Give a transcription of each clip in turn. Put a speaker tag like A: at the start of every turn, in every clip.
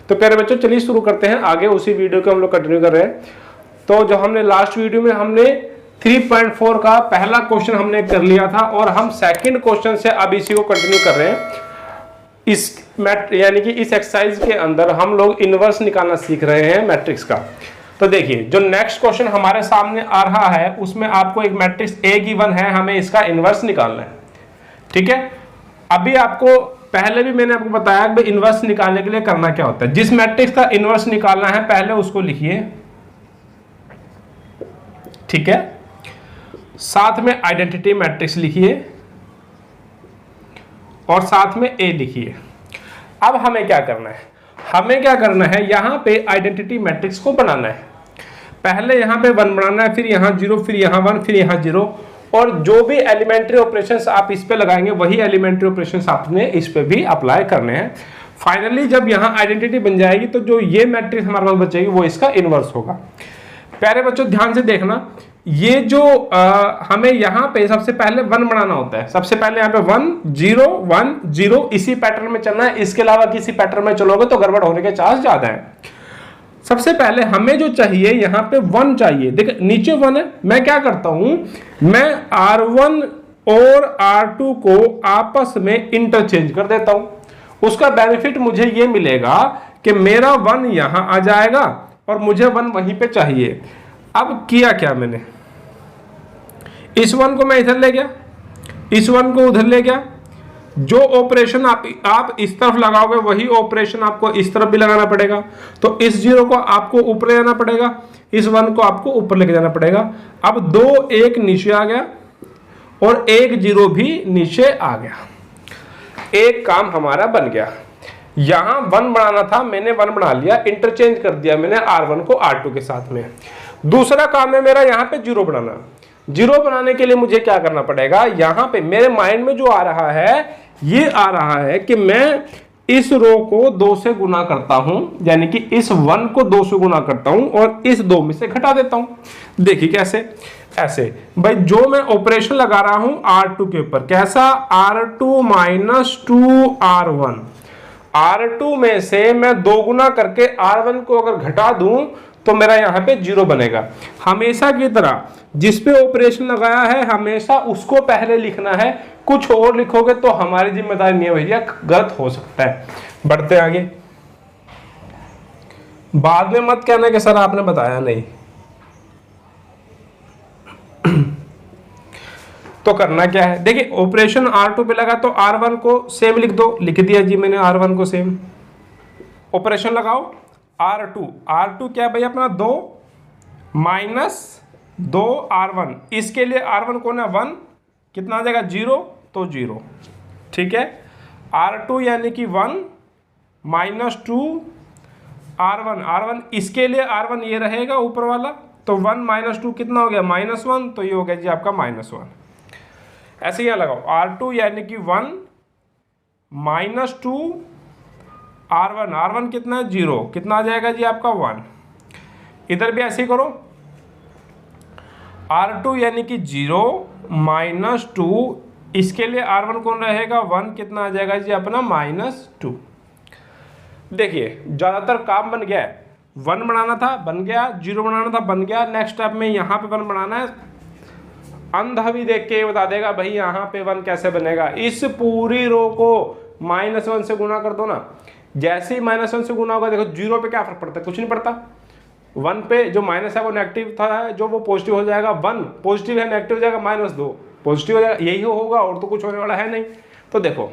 A: तो प्यारे बच्चों चलिए शुरू करते हैं आगे, उसी वीडियो को हम लोग कंटिन्यू कर रहे हैं। तो जो हमने लास्ट वीडियो में हमने 3.4 का पहला क्वेश्चन हमने कर लिया था और हम सेकंड क्वेश्चन से अब इसी को कंटिन्यू कर रहे हैं। इस यानी कि इस एक्सरसाइज के अंदर हम लोग इनवर्स निकालना सीख रहे हैं मैट्रिक्स का। तो देखिए जो नेक्स्ट क्वेश्चन हमारे सामने आ रहा है उसमें आपको एक मैट्रिक्स ए गिवन है, हमें इसका इनवर्स निकालना है। ठीक है, अभी आपको पहले भी मैंने आपको बताया कि इनवर्स निकालने के लिए करना क्या होता है। जिस मैट्रिक्स का इनवर्स निकालना है पहले उसको लिखिए, ठीक है, साथ में आइडेंटिटी मैट्रिक्स लिखिए और साथ में ए लिखिए। अब हमें क्या करना है, हमें क्या करना है, यहां पे आइडेंटिटी मैट्रिक्स को बनाना है। पहले यहां पे 1 बनाना है, फिर यहां 0, फिर यहां 1, फिर यहां 0, और जो भी एलिमेंट्री ऑपरेशंस आप इस पे लगाएंगे वही एलिमेंट्री ऑपरेशंस आपने इस पे भी अप्लाई करने हैं। फाइनली जब यहाँ आइडेंटिटी बन जाएगी तो जो ये मैट्रिक्स हमारे पास बचेगी वो इसका इनवर्स होगा। प्यारे बच्चों ध्यान से देखना, ये जो हमें यहाँ पे सबसे पहले 1 बनाना होता है। सबसे पहले यहाँ पे 1 0 1 0 इसी पैटर्न में चलना है, इसके अलावा किसी पैटर्न में चलोगे तो गड़बड़ होने के चांस ज्यादा है। सबसे पहले हमें जो चाहिए यहाँ पे 1 चाहिए। देखिए नीचे 1 है, मैं क्या करता हूं, मैं R1 और R2 को आपस में इंटरचेंज कर देता हूं। उसका बेनिफिट मुझे ये मिलेगा कि मेरा 1 यहां आ जाएगा और मुझे 1 वहीं पे चाहिए। अब किया क्या मैंने, इस 1 को मैं इधर ले गया, इस 1 को उधर ले गया। जो ऑपरेशन आप इस तरफ लगाओगे वही ऑपरेशन आपको इस तरफ भी लगाना पड़ेगा। तो इस 0 को आपको ऊपर ले जाना पड़ेगा, इस 1 को आपको ऊपर लेके जाना पड़ेगा। अब 2 1 नीचे आ गया और 1 0 भी नीचे आ गया। एक काम हमारा बन गया। यहां 1 बनाना था, मैंने 1 बना लिया, इंटरचेंज कर दिया मैंने R1 को R2 के साथ में। दूसरा काम है मेरा यहाँ पे 0 बनाना। 0 बनाने के लिए मुझे क्या करना पड़ेगा, यहां पे मेरे माइंड में जो आ रहा है ये आ रहा है कि मैं इस रो को 2 से गुना करता हूं, यानी कि इस 1 को 2 से गुना करता हूं और इस 2 में से घटा देता हूं। देखिए कैसे, ऐसे भाई जो मैं ऑपरेशन लगा रहा हूं R2 के ऊपर, कैसा, R2 माइनस 2R1। R2 में से मैं 2 गुना करके R1 को अगर घटा दूं तो मेरा यहाँ पे 0 बनेगा। हमेशा की तरह जिस पे ऑपरेशन लगाया है हमेशा उसको पहले लिखना है, कुछ और लिखोगे तो हमारी जिम्मेदारी नहीं है भैया, गलत हो सकता है। बढ़ते आगे, बाद में मत कहना कि सर आपने बताया नहीं। तो करना क्या है, देखिए ऑपरेशन R2 पे लगा तो R1 को सेम लिख दो, लिख दिया जी मैंने R1 को सेम। ऑपरेशन लगाओ R2 क्या भाई अपना 2 माइनस 2R1, इसके लिए R1 कौन है 1, कितना आ जाएगा 0, तो 0, ठीक है। R2 यानी कि 1 माइनस 2R1, इसके लिए R1 ये रहेगा ऊपर वाला, तो 1 माइनस 2 कितना हो गया -1, तो ये हो गया जी आपका -1। ऐसे यहाँ लगाओ R2 यानी कि 1 माइनस 2R1 कितना है 0, कितना आ जाएगा जी आपका 1। इधर भी ऐसे ही करो, R2 यानी कि 0 माइनस 2, इसके लिए R1 कौन रहेगा 1, कितना आ जाएगा जी अपना -2। देखिए ज़्यादातर काम बन गया है, 1 बनाना था बन गया, 0 बनाना था बन गया। नेक्स्ट स्टेप में यहाँ पे 1 बनाना है। अंधा भी देख के बता देगा भाई यहाँ पे 1 कैसे बनेगा। इस पूरी रो को -1 से गुना कर दो ना, जैसे ही -1 से गुना होगा, देखो 0 पे क्या फर्क पड़ता है, कुछ नहीं पड़ता। 1 पे जो माइनस है वो नेगेटिव था, जो वो पॉजिटिव हो जाएगा। 1 पॉजिटिव है, नेगेटिव हो जाएगा -2 पॉजिटिव हो जाएगा, यही होगा और तो कुछ होने वाला है नहीं। तो देखो,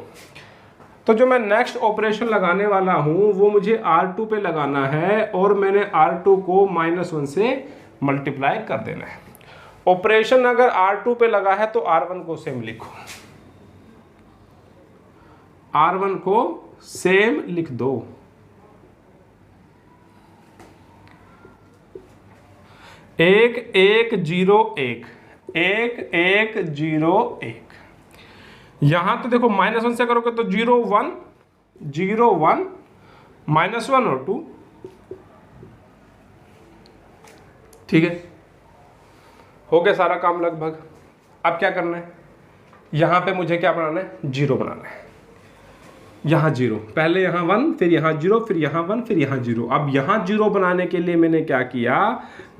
A: तो जो मैं नेक्स्ट ऑपरेशन लगाने वाला हूं वो मुझे R2 पे लगाना है और मैंने R2 को -1 से मल्टीप्लाई कर देना है। ऑपरेशन अगर R2 पे लगा है तो R1 को सेम लिखो, R1 को सेम लिख दो। 1 1 0 1 1 1 0 1। यहां तो देखो -1 से करोगे तो 0 1 0 1 -1 और 2, ठीक है, हो गया सारा काम लगभग। अब क्या करना है, यहाँ पे मुझे क्या बनाना है, 0 बनाना है। यहाँ 0, पहले यहाँ 1, फिर यहाँ 0, फिर यहाँ 1, फिर यहाँ 0। अब यहाँ 0 बनाने के लिए मैंने क्या किया,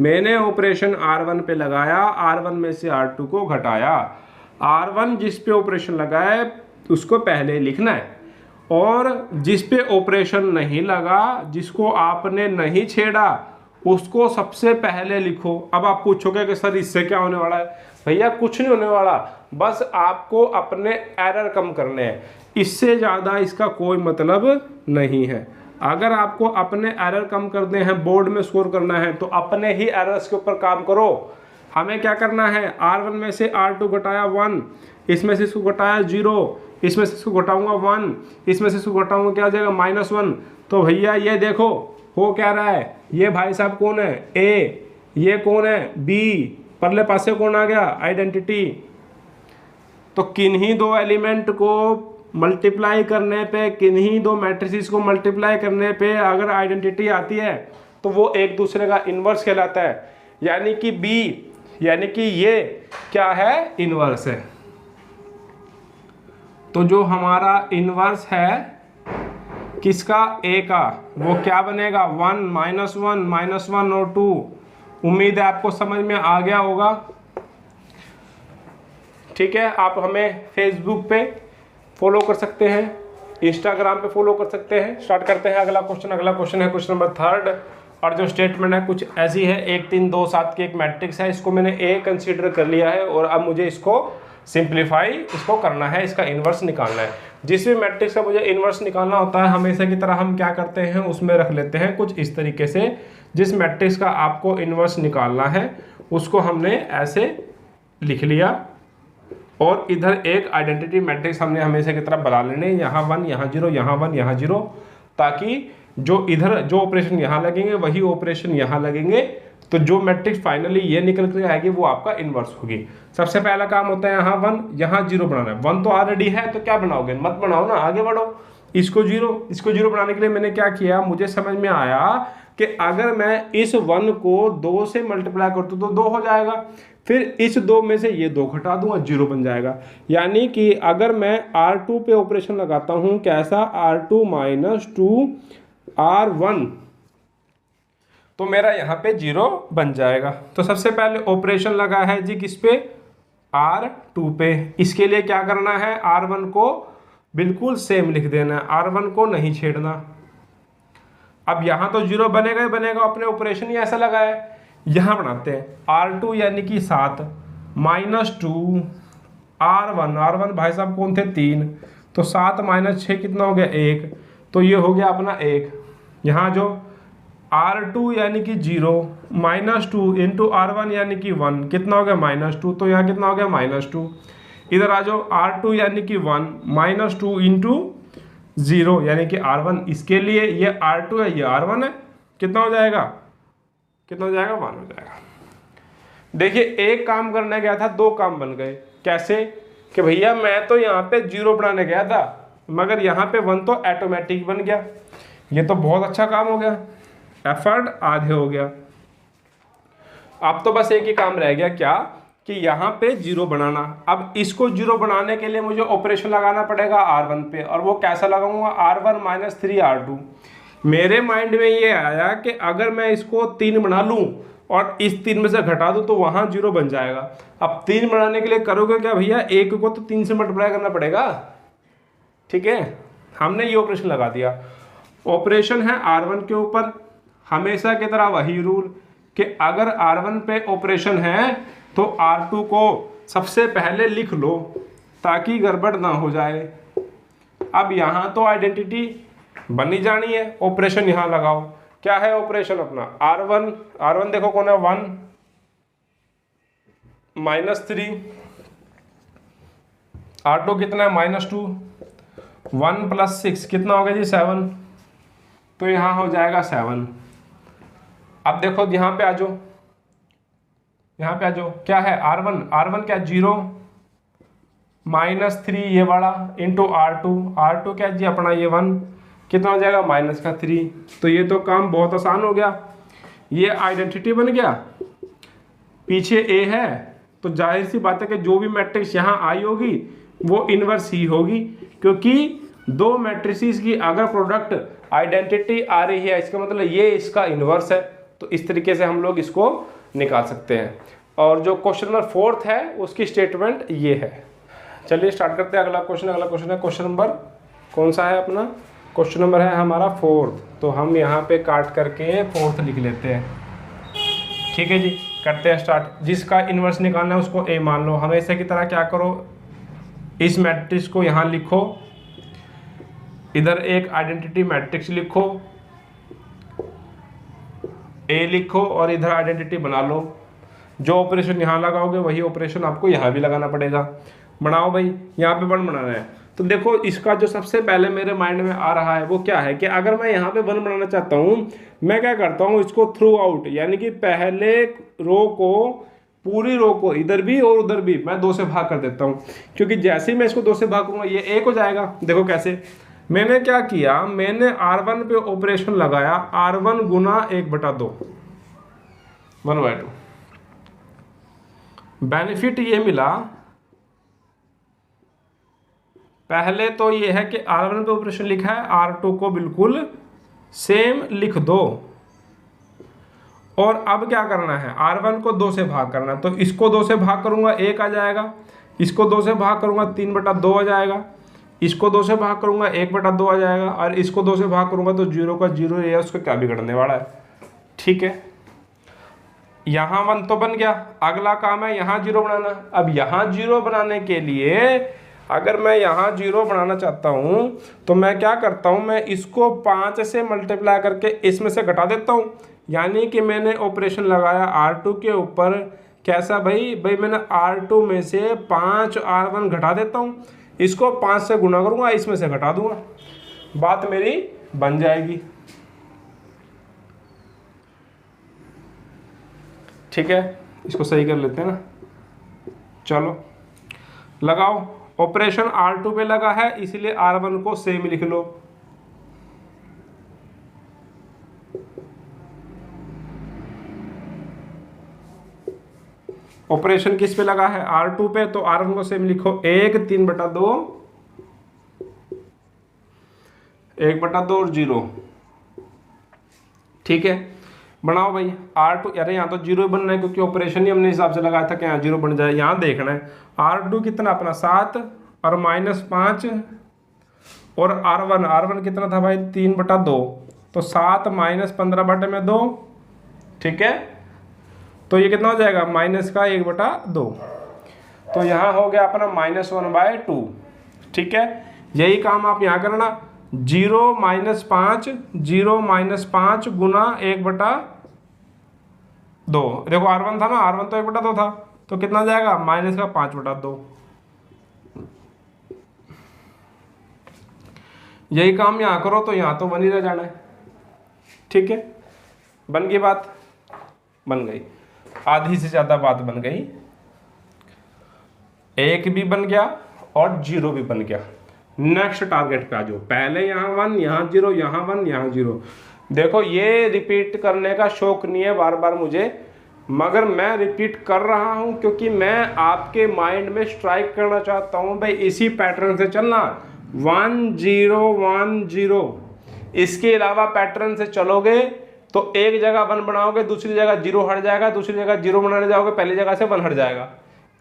A: मैंने ऑपरेशन R1 पे लगाया, R1 में से R2 को घटाया। R1 जिस पे ऑपरेशन लगाए उसको पहले लिखना है, और जिस पे ऑपरेशन नहीं लगा, जिसको आपने नहीं छेड़ा, उसको सबसे पहले लिखो। अब आप पूछोगे कि सर इससे क्या होने वाला है? भैया कुछ नहीं होने वाला, बस आपको अपने एरर कम करने हैं, इससे ज़्यादा इसका कोई मतलब नहीं है। अगर आपको अपने एरर कम करने हैं, बोर्ड में स्कोर करना है, तो अपने ही एरर्स के ऊपर काम करो। हमें क्या करना है, R1 में से R2 घटाया 1, इसमें से इसको घटाया 0, इसमें से इसको घटाऊंगा 1, इसमें से इसको घटाऊंगा क्या हो जाएगा -1। तो भैया ये देखो हो क्या रहा है, ये भाई साहब कौन है, A, ये कौन है, B, परले पासे कौन आ गया, आइडेंटिटी। तो किन्हीं दो एलिमेंट को मल्टीप्लाई करने पे, किन्हीं दो मैट्रिसेस को मल्टीप्लाई करने पे अगर आइडेंटिटी आती है तो वो एक दूसरे का इन्वर्स कहलाता है, यानी कि B, यानी कि ये क्या है, इन्वर्स है। तो जो हमारा इन्वर्स है किसका, A का, वो क्या बनेगा, 1 -1 और 2। उम्मीद है आपको समझ में आ गया होगा। ठीक है, आप हमें फेसबुक पे फॉलो कर सकते हैं, इंस्टाग्राम पे फॉलो कर सकते हैं। स्टार्ट करते हैं अगला क्वेश्चन। अगला क्वेश्चन है क्वेश्चन नंबर 3, और जो स्टेटमेंट है कुछ ऐसी है, 1 3 2 7 की एक मैट्रिक्स है, इसको मैंने A कंसीडर कर लिया है, और अब मुझे इसको सिंप्लीफाई इसको करना है, इसका इन्वर्स निकालना है। जिस भी मैट्रिक्स का मुझे इन्वर्स निकालना होता है, हमेशा की तरह हम क्या करते हैं, उसमें रख लेते हैं कुछ इस तरीके से। जिस मैट्रिक्स का आपको इन्वर्स निकालना है उसको हमने ऐसे लिख लिया, और इधर एक आइडेंटिटी मैट्रिक्स हमने हमेशा की तरह बना लेने, यहाँ 1 यहाँ 0 यहाँ 1 यहाँ 0, ताकि जो इधर जो ऑपरेशन यहाँ लगेंगे वही ऑपरेशन यहाँ लगेंगे, तो जो मैट्रिक्स फाइनली ये निकल कर आएगी वो आपका इन्वर्स होगी। सबसे पहला काम होता है यहाँ 1 यहाँ 0 बनाना है। 1 तो ऑलरेडी है तो क्या बनाओगे, मत बनाओ ना, आगे बढ़ो। इसको 0 बनाने के लिए मैंने क्या किया, मुझे समझ में आया कि अगर मैं इस 1 को 2 से मल्टीप्लाई कर दूँ तो 2 हो जाएगा, फिर इस 2 में से ये 2 घटा दूंगा, 0 बन जाएगा। यानी कि अगर मैं R2 पे ऑपरेशन लगाता हूँ, कैसा, R2 - 2 R1, तो मेरा यहाँ पे 0 बन जाएगा। तो सबसे पहले ऑपरेशन लगा है जी किस पे, R2 पे। इसके लिए क्या करना है, R1 को बिल्कुल सेम लिख देना है, R1 को नहीं छेड़ना। अब यहाँ तो 0 बनेगा ही बनेगा, अपने ऑपरेशन ही ऐसा लगा है। यहाँ बनाते हैं R2 यानी कि 7 -2 R1 भाई साहब कौन थे, 3, तो 7 - 6 कितना हो गया, 1, तो ये हो गया अपना 1। यहाँ जो R2 यानी कि 0 -2 इंटू R1 यानी कि 1, कितना हो गया, -2, तो यहाँ कितना हो गया, -2। इधर आ जाओ, R2 यानी कि 1 -2 इंटू 0 यानी कि R1, इसके लिए ये R2 है, ये R1 है, कितना हो जाएगा, 1 हो जाएगा। देखिए एक काम करने गया था, 2 काम बन गए। कैसे कि भैया मैं तो यहाँ पे 0 बनाने गया था, मगर यहाँ पे 1 तो ऑटोमेटिक बन गया। ये तो बहुत अच्छा काम हो गया, एफर्ट आधे हो गया। अब तो बस एक ही काम रह गया, क्या कि यहाँ पे 0 बनाना। अब इसको 0 बनाने के लिए मुझे ऑपरेशन लगाना पड़ेगा R1 पे, और वो कैसा लगाऊंगा, R1 - 3 R2। मेरे माइंड में ये आया कि अगर मैं इसको 3 बना लूँ और इस 3 में से घटा दूँ तो वहाँ 0 बन जाएगा। अब 3 बनाने के लिए करोगे क्या भैया, 1 को तो 3 से मल्टीप्लाई करना पड़ेगा। ठीक है, हमने ये ऑपरेशन लगा दिया। ऑपरेशन है R1 के ऊपर, हमेशा की तरह वही रूल कि अगर R1 पे ऑपरेशन है तो R2 को सबसे पहले लिख लो ताकि गड़बड़ ना हो जाए। अब यहाँ तो आइडेंटिटी बनी जानी है, ऑपरेशन यहाँ लगाओ। क्या है ऑपरेशन अपना, R1 देखो कौन है, 1 -3, R2 कितना है, -2, 1 + 6 कितना हो गया जी, 7, तो यहाँ हो जाएगा 7। अब देखो यहाँ पे आ जाओ, क्या है R1 क्या, 0 -3 ये वाला इंटू R2 क्या जी अपना ये 1, कितना हो जाएगा, -3। तो ये तो काम बहुत आसान हो गया, ये आइडेंटिटी बन गया। पीछे A है तो जाहिर सी बात है कि जो भी मैट्रिक्स यहाँ आई होगी वो इन्वर्स ही होगी, क्योंकि दो मैट्रिसेस की अगर प्रोडक्ट आइडेंटिटी आ रही है इसका मतलब ये इसका इन्वर्स है। तो इस तरीके से हम लोग इसको निकाल सकते हैं। और जो क्वेश्चन नंबर 4 है उसकी स्टेटमेंट ये है। चलिए स्टार्ट करते हैं अगला क्वेश्चन है क्वेश्चन नंबर कौन सा है अपना, क्वेश्चन नंबर है हमारा 4। तो हम यहाँ पे काट करके 4 लिख लेते हैं। ठीक है जी, करते हैं स्टार्ट। जिसका इन्वर्स निकालना है उसको ए मान लो। हमेशा की तरह क्या करो, इस मैट्रिक्स को यहाँ लिखो, इधर एक आइडेंटिटी मैट्रिक्स लिखो, ए लिखो और इधर आइडेंटिटी बना लो। जो ऑपरेशन यहाँ लगाओगे वही ऑपरेशन आपको यहाँ भी लगाना पड़ेगा। बनाओ भाई, यहाँ पे 1 बनाना है। तो देखो इसका जो सबसे पहले मेरे माइंड में आ रहा है वो क्या है कि अगर मैं यहाँ पे 1 बनाना चाहता हूँ, मैं क्या करता हूँ, इसको थ्रू आउट यानी कि पहले रो को, पूरी रो को इधर भी और उधर भी मैं 2 से भाग कर देता हूँ। क्योंकि जैसे ही मैं इसको 2 से भाग करूँगा ये 1 हो जाएगा। देखो कैसे, मैंने क्या किया, मैंने R1 पे ऑपरेशन लगाया, R1 गुना 1/2 1/2। बेनिफिट ये मिला, पहले तो ये है कि R1 पे ऑपरेशन लिखा है, R2 को बिल्कुल सेम लिख दो। और अब क्या करना है, R1 को 2 से भाग करना है। तो इसको 2 से भाग करूंगा 1 आ जाएगा, इसको 2 से भाग करूंगा 3/2 आ जाएगा, इसको 2 से भाग करूंगा 1/2 आ जाएगा, और इसको 2 से भाग करूंगा तो 0 का 0 है, उसको क्या बिगड़ने वाला है। ठीक है, यहाँ 1 तो बन गया। अगला काम है यहाँ 0 बनाना। अब यहाँ 0 बनाने के लिए अगर मैं यहाँ 0 बनाना चाहता हूँ तो मैं क्या करता हूँ, मैं इसको 5 से मल्टीप्लाई करके इसमें से घटा देता हूँ। यानी कि मैंने ऑपरेशन लगाया R2 के ऊपर, कैसा भाई मैंने R2 में से 5 R1 घटा देता हूँ, इसको 5 से गुना करूँगा, इसमें से घटा दूंगा, बात मेरी बन जाएगी। ठीक है, इसको सही कर लेते हैं ना। चलो लगाओ, ऑपरेशन R2 पे लगा है इसलिए R1 को सेम लिख लो। ऑपरेशन किस पे लगा है, R2 पे, तो R1 को सेम लिखो। 1 3/2 1/2 और 0। ठीक है, बनाओ भाई R2। अरे यहाँ तो 0 बनना है क्योंकि ऑपरेशन ही हमने हिसाब से लगाया था कि यहाँ 0 बन जाए। यहाँ देखना है R2 कितना अपना 7 और -5 और R1 कितना था भाई 3/2, तो 7 - 15/2। ठीक है, तो ये कितना हो जाएगा माइनस का 1/2। तो यहाँ हो गया अपना -1/2। ठीक है, यही काम आप यहाँ करना। 0 - 5 0 - 5 गुना 1/2। देखो R1 था ना, R1 तो 1/2 था, तो कितना जाएगा -5/2। यही काम यहाँ करो तो यहाँ तो 1 ही रह जाना है। ठीक है, बन गई बात, बन गई, आधी से ज़्यादा बात बन गई। 1 भी बन गया और 0 भी बन गया। नेक्स्ट टारगेट पे आ जाओ। पहले यहाँ 1 यहाँ 0 यहाँ 1 यहाँ 0। देखो ये रिपीट करने का शौक नहीं है बार बार मुझे, मगर मैं रिपीट कर रहा हूँ क्योंकि मैं आपके माइंड में स्ट्राइक करना चाहता हूँ भाई इसी पैटर्न से चलना। 1 0 1 0, इसके अलावा पैटर्न से चलोगे तो एक जगह 1 बनाओगे, दूसरी जगह 0 हट जाएगा, दूसरी जगह 0 बनाने जाओगे, पहली जगह से 1 हट जाएगा।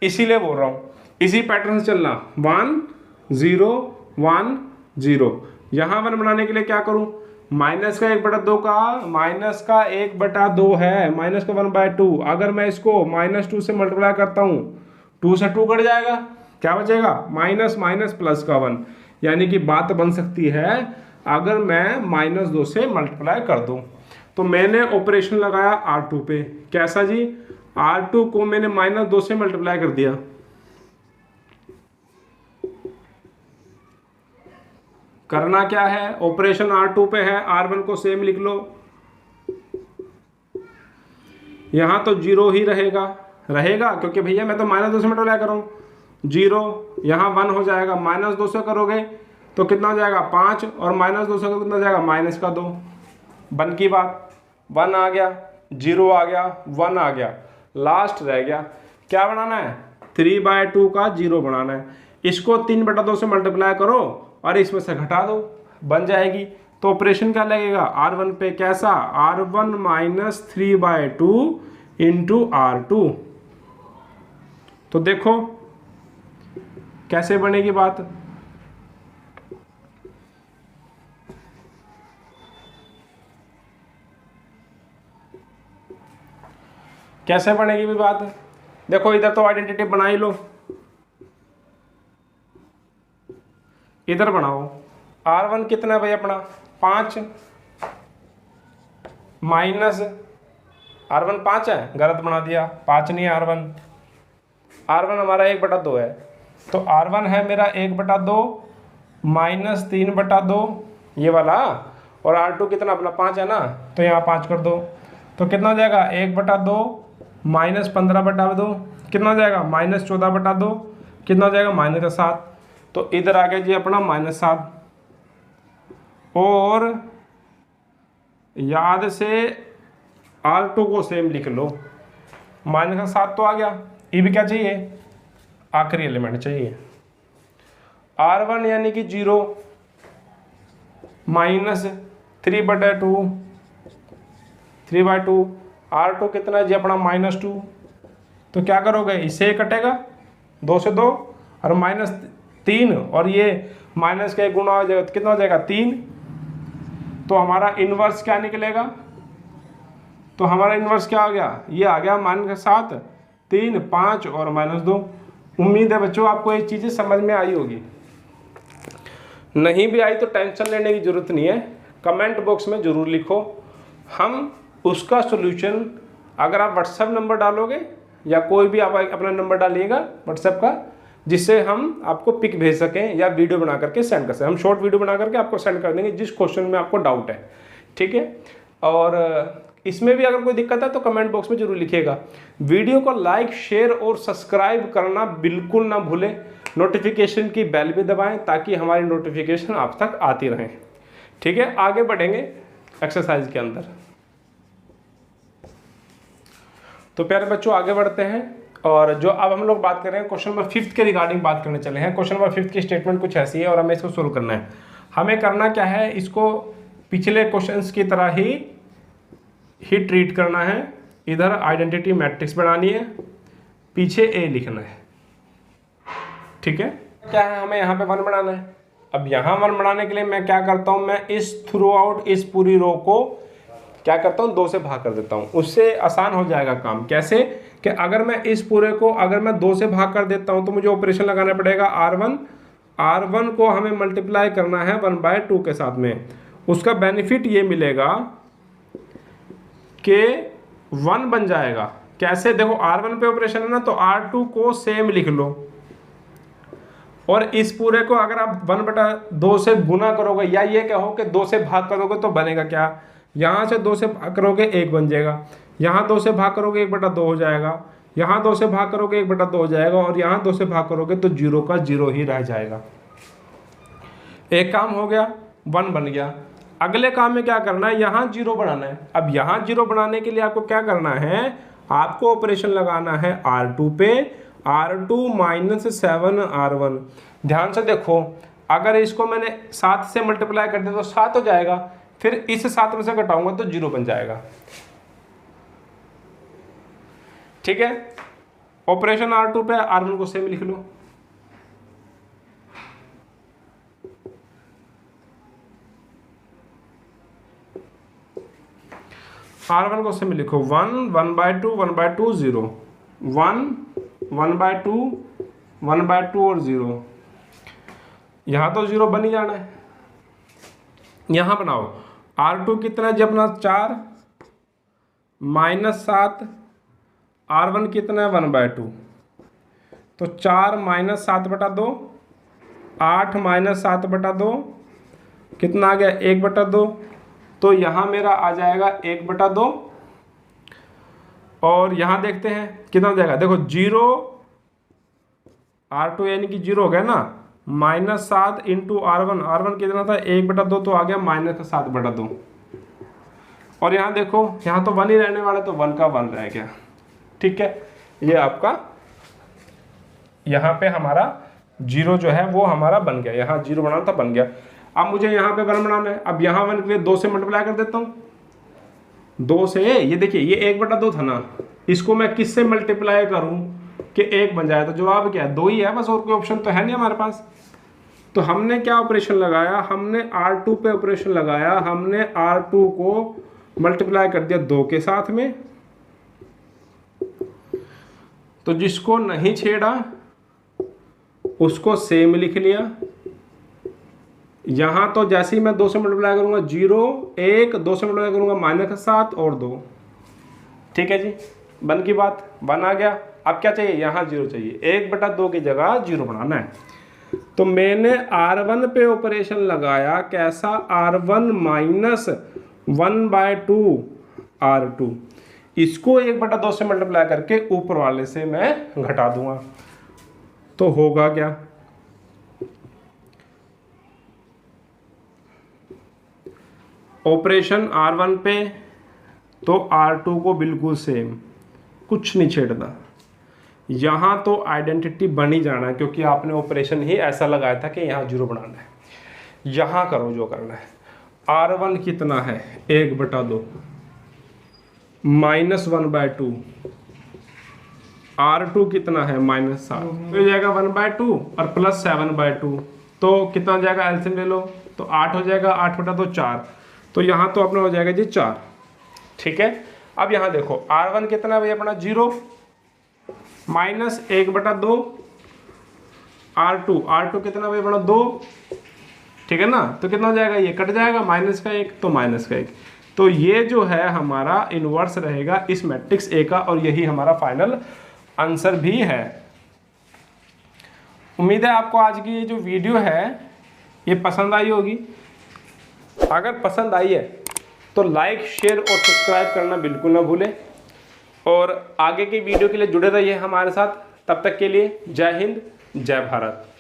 A: इसीलिए बोल रहा हूँ इसी पैटर्न से चलना। 1 0 1 0। यहाँ 1 बनाने के लिए क्या करूँ, माइनस का 1/2 का -1/2 है, माइनस का 1/2। अगर मैं इसको -2 से मल्टीप्लाई करता हूँ, 2 से 2 कट जाएगा, क्या बचेगा माइनस माइनस प्लस का 1। यानी कि बात बन सकती है अगर मैं -2 से मल्टीप्लाई कर दूं। तो मैंने ऑपरेशन लगाया R2 पे, कैसा जी, R2 को मैंने -2 से मल्टीप्लाई कर दिया। करना क्या है, ऑपरेशन R2 पे है, R1 को सेम लिख लो। यहां तो 0 ही रहेगा क्योंकि भैया मैं तो -2 से मल्टीप्लाई कर रहा हूं। 0 यहाँ 1 हो जाएगा, -2 से करोगे तो कितना हो जाएगा 5, और -2 से कितना हो जाएगा -2। बन की बात, 1 आ गया, 0 आ गया, 1 आ गया, लास्ट रह गया। क्या बनाना है, 3/2 का 0 बनाना है। इसको 3/2 से मल्टीप्लाई करो और इसमें से घटा दो, बन जाएगी। तो ऑपरेशन क्या लगेगा, R1 पे कैसा, R1 माइनस 3/2 इंटू R2। तो देखो कैसे बनेगी बात। कैसे बनेगी भी बात, देखो इधर तो आइडेंटिटी बना ही लो, इधर बनाओ। R1 कितना है भाई अपना 5 माइनस R1 5 है, गलत बना दिया, 5 नहीं है R1 हमारा 1/2 है। तो R1 है मेरा 1/2 माइनस 3/2 ये वाला, और R2 कितना अपना 5 है ना, तो यहाँ 5 कर दो। तो कितना हो जाएगा 1/2 माइनस 15/2 कितना हो जाएगा माइनस 14/2 कितना हो जाएगा -7। तो इधर आ गया जी अपना -7। और याद से R2 को सेम लिख लो, -7 तो आ गया। ये भी क्या चाहिए, आखिरी एलिमेंट चाहिए। R1 यानी कि 0 माइनस 3/2 R2 कितना है जी अपना -2। तो क्या करोगे, इससे कटेगा 2 से 2 और -3 और ये माइनस का गुणा हो जाएगा तो कितना हो जाएगा 3। तो हमारा इन्वर्स क्या निकलेगा, तो हमारा इन्वर्स क्या आ गया, ये आ गया -7 3 5 और -2। उम्मीद है बच्चों आपको ये चीज़ें समझ में आई होगी। नहीं भी आई तो टेंशन लेने की ज़रूरत नहीं है, कमेंट बॉक्स में ज़रूर लिखो, हम उसका सॉल्यूशन अगर आप व्हाट्सएप नंबर डालोगे या कोई भी आप अपना नंबर डालिएगा व्हाट्सएप का, जिससे हम आपको पिक भेज सकें या वीडियो बना करके सेंड कर सकें। हम शॉर्ट वीडियो बना करके आपको सेंड कर देंगे जिस क्वेश्चन में आपको डाउट है, ठीक है। और इसमें भी अगर कोई दिक्कत है तो कमेंट बॉक्स में जरूर लिखिएगा। वीडियो को लाइक शेयर और सब्सक्राइब करना बिल्कुल ना भूलें, नोटिफिकेशन की बेल भी दबाएं ताकि हमारी नोटिफिकेशन आप तक आती रहें, ठीक है। आगे बढ़ेंगे एक्सरसाइज के अंदर। तो प्यारे बच्चों आगे बढ़ते हैं, और जो अब हम लोग बात कर रहे हैं क्वेश्चन नंबर 5 के रिगार्डिंग बात करने चले हैं। क्वेश्चन नंबर 5 की स्टेटमेंट कुछ ऐसी है और हमें इसको सोल्व करना है। हमें करना क्या है, इसको पिछले क्वेश्चंस की तरह ही ट्रीट करना है। इधर आइडेंटिटी मैट्रिक्स बनानी है, पीछे ए लिखना है, ठीक है। क्या है, हमें यहाँ पे 1 बनाना है। अब यहाँ 1 बनाने के लिए मैं क्या करता हूँ, मैं इस थ्रू आउट इस पूरी रो को क्या करता हूँ 2 से भाग कर देता हूँ, उससे आसान हो जाएगा काम। कैसे कि अगर मैं इस पूरे को अगर मैं 2 से भाग कर देता हूँ तो मुझे ऑपरेशन लगाना पड़ेगा R1 को हमें मल्टीप्लाई करना है 1/2 के साथ में। उसका बेनिफिट ये मिलेगा कि 1 बन जाएगा। कैसे, देखो R1 पे ऑपरेशन है ना, तो R2 को सेम लिख लो, और इस पूरे को अगर आप 1/2 से गुना करोगे या ये कहो कि 2 से भाग करोगे तो बनेगा क्या, यहाँ से 2 से भाग करोगे 1 बन जाएगा, यहाँ 2 से भाग करोगे 1/2 हो जाएगा, यहाँ 2 से भाग करोगे 1/2 हो जाएगा, और यहाँ 2 से भाग करोगे तो 0 का 0 ही रह जाएगा। एक काम हो गया, 1 बन गया। अगले काम में क्या करना है, यहाँ 0 बनाना है। अब यहाँ 0 बनाने के लिए आपको क्या करना है, आपको ऑपरेशन लगाना है R2 पे, R2 माइनस 7 R1। ध्यान से देखो, अगर इसको मैंने 7 से मल्टीप्लाई कर दिया तो 7 हो जाएगा, फिर इस 7 में से घटाऊंगा तो 0 बन जाएगा, ठीक है। ऑपरेशन R2 पे R1 को सेम लिख लो, R1 को सेम लिखो, 1 1/2 1/2 0 1 1/2 1/2 और 0। यहाँ तो 0 बन ही जाना है। यहाँ बनाओ R2 कितना है जी अपना 4 -7, R1 कितना है 1/2, तो 4 -7/2 8 -7/2 कितना आ गया 1/2। तो यहाँ मेरा आ जाएगा 1/2, और यहाँ देखते हैं कितना हो जाएगा, देखो 0 R2 यानी कि 0 हो गया ना, -7 इंटू R1 कितना था 1/2, तो आ गया -7/2। और यहाँ देखो, यहाँ तो 1 ही रहने वाला, तो 1 का 1 रह गया, ठीक है। ये आपका यहाँ पे हमारा 0 जो है वो हमारा बन गया, यहाँ 0 बनाना था बन गया। अब मुझे यहाँ पे 1 बनाना है, अब यहाँ 1 के लिए 2 से मल्टीप्लाई कर देता हूँ, 2 से, ये देखिए ये 1/2 था ना, इसको मैं किससे मल्टीप्लाई करूँ कि 1 बन जाए, तो जवाब क्या है 2 ही है बस, और कोई ऑप्शन तो है नहीं हमारे पास। तो हमने क्या ऑपरेशन लगाया, हमने R2 पे ऑपरेशन लगाया, हमने R2 को मल्टीप्लाई कर दिया 2 के साथ में। तो जिसको नहीं छेड़ा उसको सेम लिख लिया। यहां तो जैसे ही मैं 2 से मल्टीप्लाई करूंगा 0 1, 2 से मल्टीप्लाई करूंगा -7 और 2, ठीक है जी, बन की बात, 1 आ गया। अब क्या चाहिए, यहाँ 0 चाहिए, 1/2 की जगह 0 बनाना है। तो मैंने R1 पे ऑपरेशन लगाया, कैसा, R1 - 1/2 R2, इसको 1/2 से मल्टीप्लाई करके ऊपर वाले से मैं घटा दूंगा, तो होगा क्या, ऑपरेशन R1 पे तो R2 को बिल्कुल सेम, कुछ नहीं छेड़ना। यहाँ तो आइडेंटिटी बन ही जाना है, क्योंकि आपने ऑपरेशन ही ऐसा लगाया था कि यहाँ 0 बनाना है। यहाँ करो जो करना है। R1 कितना है, 1/2 -1/2, R2 कितना है -7, तो हो जाएगा 1/2 और +7/2, तो कितना हो जाएगा, एलसीएम ले लो तो 8 हो जाएगा, 8/2 4, तो यहाँ तो अपना हो जाएगा जी 4, ठीक है। अब यहाँ देखो R1 कितना है भाई अपना 0 -1/2, R2 कितना भाई अपना 2, ठीक है ना, तो कितना हो जाएगा, ये कट जाएगा, -1 तो -1, तो ये जो है हमारा इन्वर्स रहेगा इस मैट्रिक्स A का, और यही हमारा फाइनल आंसर भी है। उम्मीद है आपको आज की ये जो वीडियो है ये पसंद आई होगी। अगर पसंद आई है तो लाइक, शेयर और सब्सक्राइब करना बिल्कुल ना भूलें, और आगे की वीडियो के लिए जुड़े रहिए हमारे साथ। तब तक के लिए जय हिंद, जय भारत।